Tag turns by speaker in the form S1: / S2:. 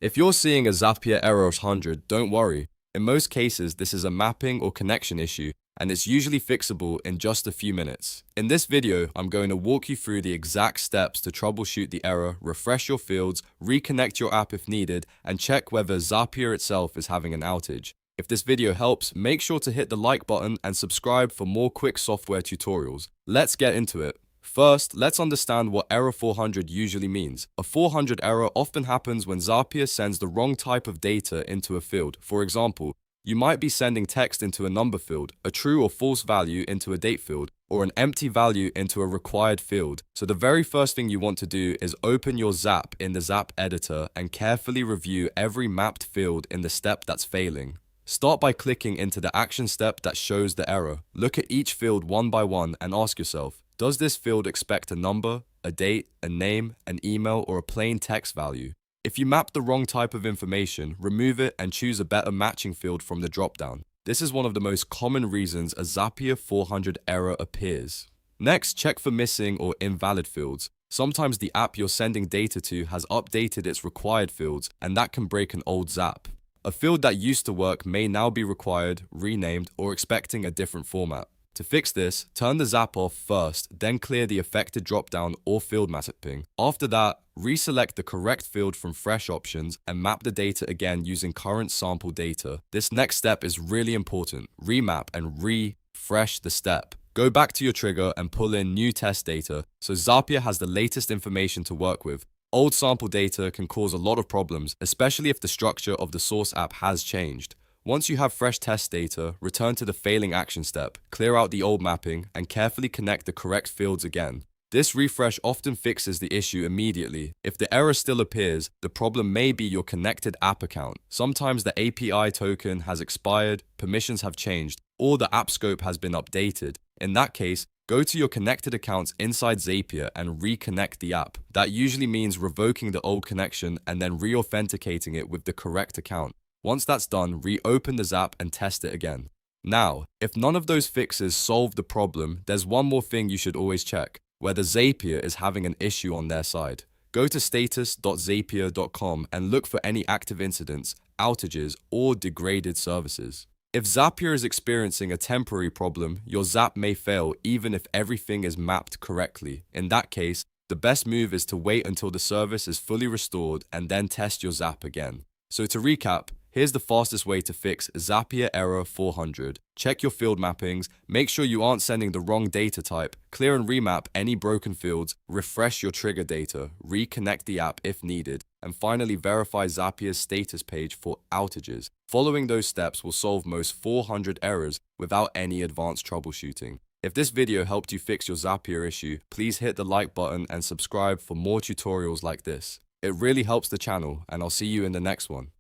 S1: If you're seeing a Zapier Error 100, don't worry. In most cases, this is a mapping or connection issue, and it's usually fixable in just a few minutes. In this video, I'm going to walk you through the exact steps to troubleshoot the error, refresh your fields, reconnect your app if needed, and check whether Zapier itself is having an outage. If this video helps, make sure to hit the like button and subscribe for more quick software tutorials. Let's get into it. First, let's understand what error 400 usually means. A 400 error often happens when Zapier sends the wrong type of data into a field. For example, you might be sending text into a number field, a true or false value into a date field, or an empty value into a required field. So the very first thing you want to do is open your Zap in the Zap editor and carefully review every mapped field in the step that's failing. Start by clicking into the action step that shows the error. Look at each field one by one and ask yourself, does this field expect a number, a date, a name, an email, or a plain text value? If you map the wrong type of information, remove it and choose a better matching field from the dropdown. This is one of the most common reasons a Zapier 400 error appears. Next, check for missing or invalid fields. Sometimes the app you're sending data to has updated its required fields, and that can break an old Zap. A field that used to work may now be required, renamed, or expecting a different format. To fix this, turn the Zap off first, then clear the affected dropdown or field mapping. After that, reselect the correct field from fresh options and map the data again using current sample data. This next step is really important. Remap and refresh the step. Go back to your trigger and pull in new test data so Zapier has the latest information to work with. Old sample data can cause a lot of problems, especially if the structure of the source app has changed. Once you have fresh test data, return to the failing action step, clear out the old mapping, and carefully connect the correct fields again. This refresh often fixes the issue immediately. If the error still appears, the problem may be your connected app account. Sometimes the API token has expired, permissions have changed, or the app scope has been updated. In that case, go to your connected accounts inside Zapier and reconnect the app. That usually means revoking the old connection and then re-authenticating it with the correct account. Once that's done, reopen the Zap and test it again. Now, if none of those fixes solve the problem, there's one more thing you should always check, whether Zapier is having an issue on their side. Go to status.zapier.com and look for any active incidents, outages, or degraded services. If Zapier is experiencing a temporary problem, your Zap may fail even if everything is mapped correctly. In that case, the best move is to wait until the service is fully restored and then test your Zap again. So to recap, here's the fastest way to fix Zapier Error 400. Check your field mappings, make sure you aren't sending the wrong data type, clear and remap any broken fields, refresh your trigger data, reconnect the app if needed, and finally verify Zapier's status page for outages. Following those steps will solve most 400 errors without any advanced troubleshooting. If this video helped you fix your Zapier issue, please hit the like button and subscribe for more tutorials like this. It really helps the channel, and I'll see you in the next one.